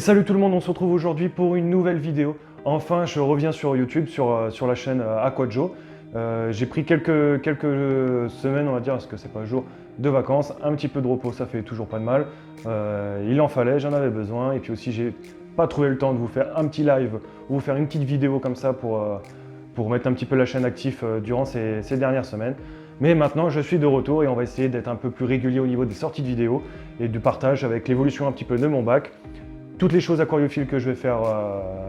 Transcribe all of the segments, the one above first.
Salut tout le monde, on se retrouve aujourd'hui pour une nouvelle vidéo. Enfin, je reviens sur YouTube, sur la chaîne Aquajo. J'ai pris quelques semaines, on va dire, parce que c'est pas un jour de vacances, un petit peu de repos, ça fait toujours pas de mal. Il en fallait, j'en avais besoin, et puis aussi j'ai pas trouvé le temps de vous faire un petit live ou vous faire une petite vidéo comme ça pour mettre un petit peu la chaîne active durant ces dernières semaines. Mais maintenant, je suis de retour et on va essayer d'être un peu plus régulier au niveau des sorties de vidéos et du partage avec l'évolution un petit peu de mon bac. Toutes les choses aquariophiles que je vais faire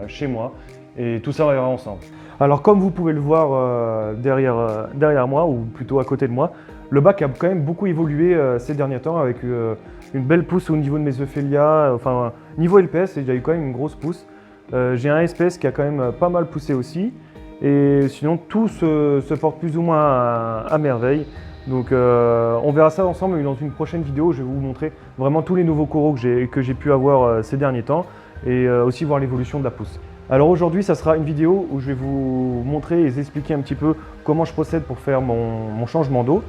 chez moi et tout ça on verra ensemble. Alors comme vous pouvez le voir derrière moi ou plutôt à côté de moi, le bac a quand même beaucoup évolué ces derniers temps avec une belle pousse au niveau de mes euphélia, enfin niveau LPS il y a eu quand même une grosse pousse. J'ai un SPS qui a quand même pas mal poussé aussi et sinon tout se porte plus ou moins à merveille. Donc on verra ça ensemble dans une prochaine vidéo, je vais vous montrer vraiment tous les nouveaux coraux que j'ai pu avoir ces derniers temps et aussi voir l'évolution de la pousse. Alors aujourd'hui ça sera une vidéo où je vais vous montrer et vous expliquer un petit peu comment je procède pour faire mon changement d'eau,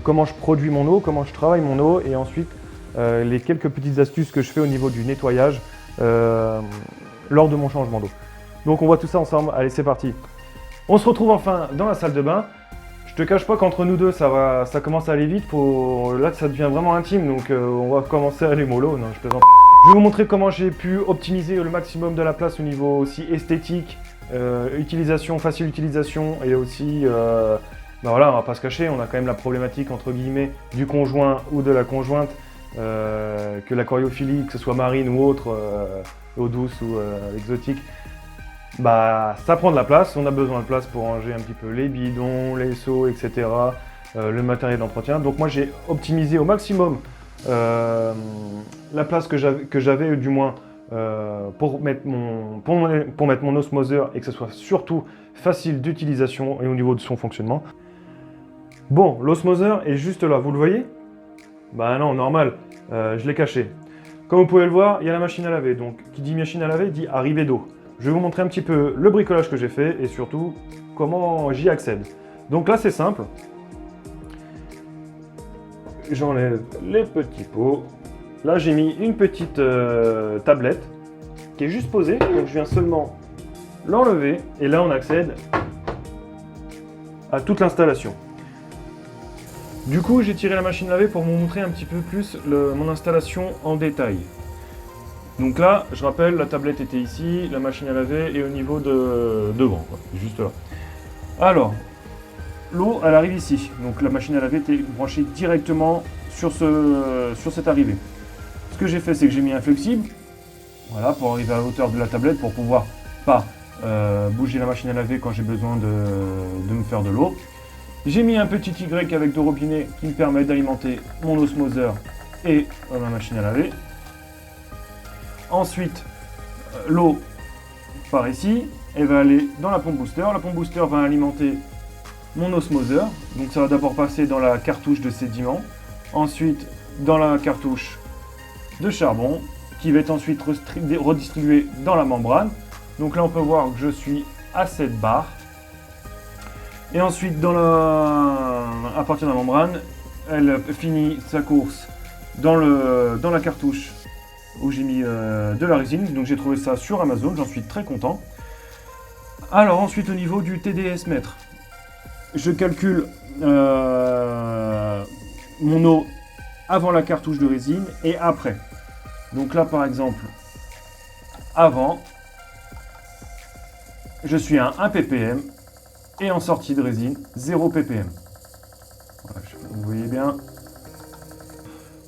comment je produis mon eau, comment je travaille mon eau et ensuite les quelques petites astuces que je fais au niveau du nettoyage lors de mon changement d'eau. Donc on voit tout ça ensemble, allez c'est parti. On se retrouve enfin dans la salle de bain. Je te cache pas qu'entre nous deux, ça commence à aller vite. Là, ça devient vraiment intime, donc on va commencer à aller mollo. Non, je plaisante. Je vais vous montrer comment j'ai pu optimiser le maximum de la place au niveau aussi esthétique, facile utilisation et aussi, ben voilà, on va pas se cacher, on a quand même la problématique entre guillemets du conjoint ou de la conjointe, que l'aquariophilie, que ce soit marine ou autre, eau douce ou exotique. Bah, ça prend de la place, on a besoin de place pour ranger un petit peu les bidons, les seaux, etc. Le matériel d'entretien. Donc moi j'ai optimisé au maximum la place que j'avais du moins pour mettre mon osmoseur et que ce soit surtout facile d'utilisation et au niveau de son fonctionnement. Bon, l'osmoseur est juste là, vous le voyez? Bah non, normal, je l'ai caché. Comme vous pouvez le voir, il y a la machine à laver. Donc qui dit machine à laver dit arrivée d'eau. Je vais vous montrer un petit peu le bricolage que j'ai fait et surtout comment j'y accède. Donc là c'est simple. J'enlève les petits pots. Là j'ai mis une petite tablette qui est juste posée. Donc je viens seulement l'enlever et là on accède à toute l'installation. Du coup j'ai tiré la machine à laver pour vous montrer un petit peu plus mon installation en détail. Donc là, je rappelle, la tablette était ici, la machine à laver est au niveau de devant, quoi, juste là. Alors, l'eau, elle arrive ici. Donc la machine à laver était branchée directement sur cette arrivée. Ce que j'ai fait, c'est que j'ai mis un flexible, voilà, pour arriver à la hauteur de la tablette, pour pouvoir pas bouger la machine à laver quand j'ai besoin de me faire de l'eau. J'ai mis un petit Y avec deux robinets qui me permet d'alimenter mon osmoseur et ma machine à laver. Ensuite, l'eau part ici, elle va aller dans la pompe booster. La pompe booster va alimenter mon osmoseur. Donc ça va d'abord passer dans la cartouche de sédiment, ensuite dans la cartouche de charbon, qui va être ensuite redistribuée dans la membrane. Donc là on peut voir que je suis à 7 bar. Et ensuite à partir de la membrane, elle finit sa course dans la cartouche où j'ai mis de la résine, donc j'ai trouvé ça sur Amazon, j'en suis très content. Alors ensuite au niveau du TDS mètre, je calcule mon eau avant la cartouche de résine et après. Donc là par exemple, avant, je suis à 1 ppm et en sortie de résine, 0 ppm. Voilà, vous voyez bien.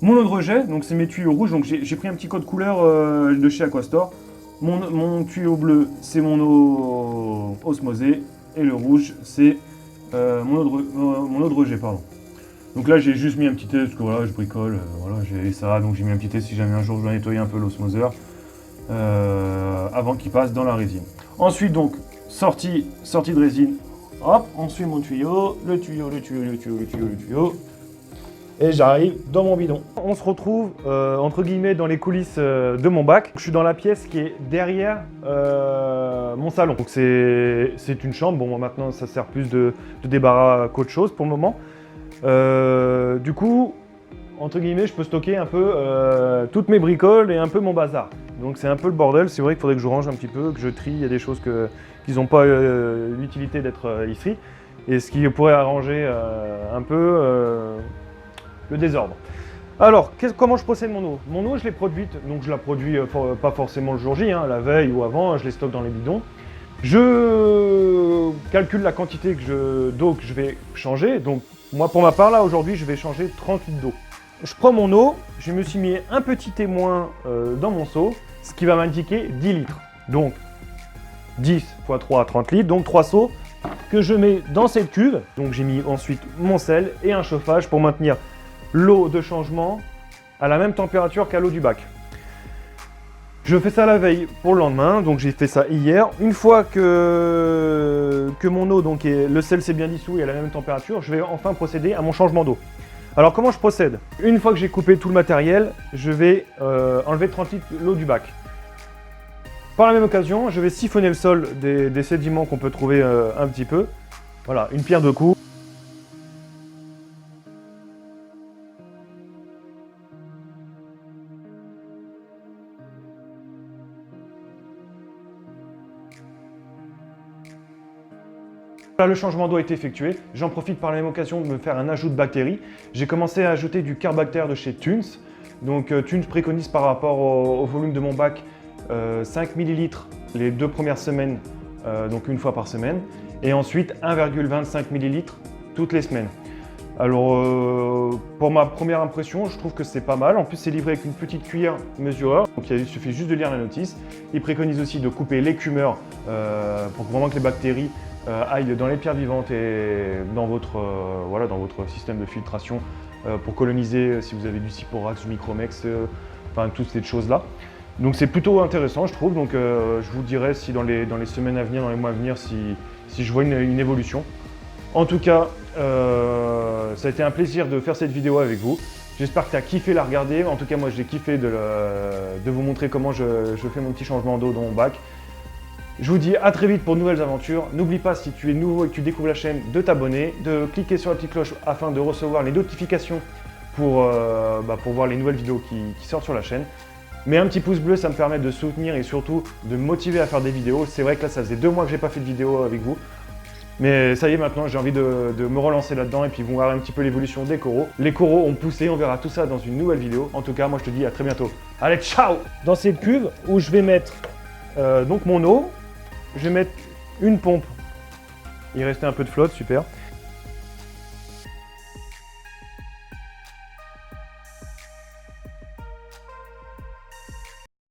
Mon eau de rejet, donc c'est mes tuyaux rouges, donc j'ai pris un petit code couleur de chez Aquastore. Mon tuyau bleu, c'est mon eau osmosée, et le rouge, c'est mon eau de rejet, pardon. Donc là, j'ai juste mis un petit test, parce que voilà, je bricole, voilà, j'ai ça, donc j'ai mis un petit test si jamais un jour je dois nettoyer un peu l'osmoseur, avant qu'il passe dans la résine. Ensuite, donc, sortie de résine, hop, on suit mon tuyau, le tuyau. Et j'arrive dans mon bidon. On se retrouve entre guillemets dans les coulisses de mon bac. Je suis dans la pièce qui est derrière mon salon. Donc c'est une chambre. Bon, maintenant ça sert plus de débarras qu'autre chose pour le moment. Du coup, entre guillemets, je peux stocker un peu toutes mes bricoles et un peu mon bazar. Donc c'est un peu le bordel, c'est vrai qu'il faudrait que je range un petit peu, que je trie, il y a des choses qui n'ont pas l'utilité d'être ici, et ce qui pourrait arranger un peu le désordre. Alors, comment je procède mon eau? Mon eau, je l'ai produite, donc je la produis pas forcément le jour J, hein, la veille ou avant, je les stocke dans les bidons. Je calcule la quantité d'eau que je vais changer, donc moi pour ma part là, aujourd'hui, je vais changer 30 litres d'eau. Je prends mon eau, je me suis mis un petit témoin dans mon seau, ce qui va m'indiquer 10 litres. Donc 10 x 3, 30 litres, donc 3 seaux que je mets dans cette cuve. Donc j'ai mis ensuite mon sel et un chauffage pour maintenir l'eau de changement à la même température qu'à l'eau du bac. Je fais ça la veille pour le lendemain, donc j'ai fait ça hier. Une fois que mon eau, donc le sel s'est bien dissous et à la même température, je vais enfin procéder à mon changement d'eau. Alors comment je procède? Une fois que j'ai coupé tout le matériel, je vais enlever 30 litres l'eau du bac. Par la même occasion, je vais siphonner le sol des sédiments qu'on peut trouver un petit peu. Voilà, une pierre deux coups. Là, le changement d'eau a été effectué. J'en profite par la même occasion de me faire un ajout de bactéries. J'ai commencé à ajouter du Carbacter de chez Thunes. Donc Thunes préconise par rapport au volume de mon bac 5 ml les 2 premières semaines, donc une fois par semaine. Et ensuite 1,25 ml toutes les semaines. Alors pour ma première impression, je trouve que c'est pas mal. En plus c'est livré avec une petite cuillère mesureur. Donc il suffit juste de lire la notice. Il préconise aussi de couper l'écumeur pour vraiment que les bactéries aillent dans les pierres vivantes et dans votre système de filtration pour coloniser si vous avez du Cyporax, du Micromex, enfin toutes ces choses-là. Donc c'est plutôt intéressant je trouve, donc je vous dirai si dans les semaines à venir, dans les mois à venir, si je vois une évolution. En tout cas, ça a été un plaisir de faire cette vidéo avec vous. J'espère que tu as kiffé la regarder. En tout cas, moi j'ai kiffé de vous montrer comment je fais mon petit changement d'eau dans mon bac. Je vous dis à très vite pour de nouvelles aventures. N'oublie pas, si tu es nouveau et que tu découvres la chaîne, de t'abonner, de cliquer sur la petite cloche afin de recevoir les notifications pour voir les nouvelles vidéos qui sortent sur la chaîne. Mais un petit pouce bleu, ça me permet de soutenir et surtout de me motiver à faire des vidéos. C'est vrai que là, ça faisait 2 mois que j'ai pas fait de vidéo avec vous. Mais ça y est, maintenant, j'ai envie de me relancer là-dedans et puis vous voir un petit peu l'évolution des coraux. Les coraux ont poussé, on verra tout ça dans une nouvelle vidéo. En tout cas, moi, je te dis à très bientôt. Allez, ciao! Dans cette cuve où je vais mettre donc mon eau, je vais mettre une pompe. Il restait un peu de flotte, super.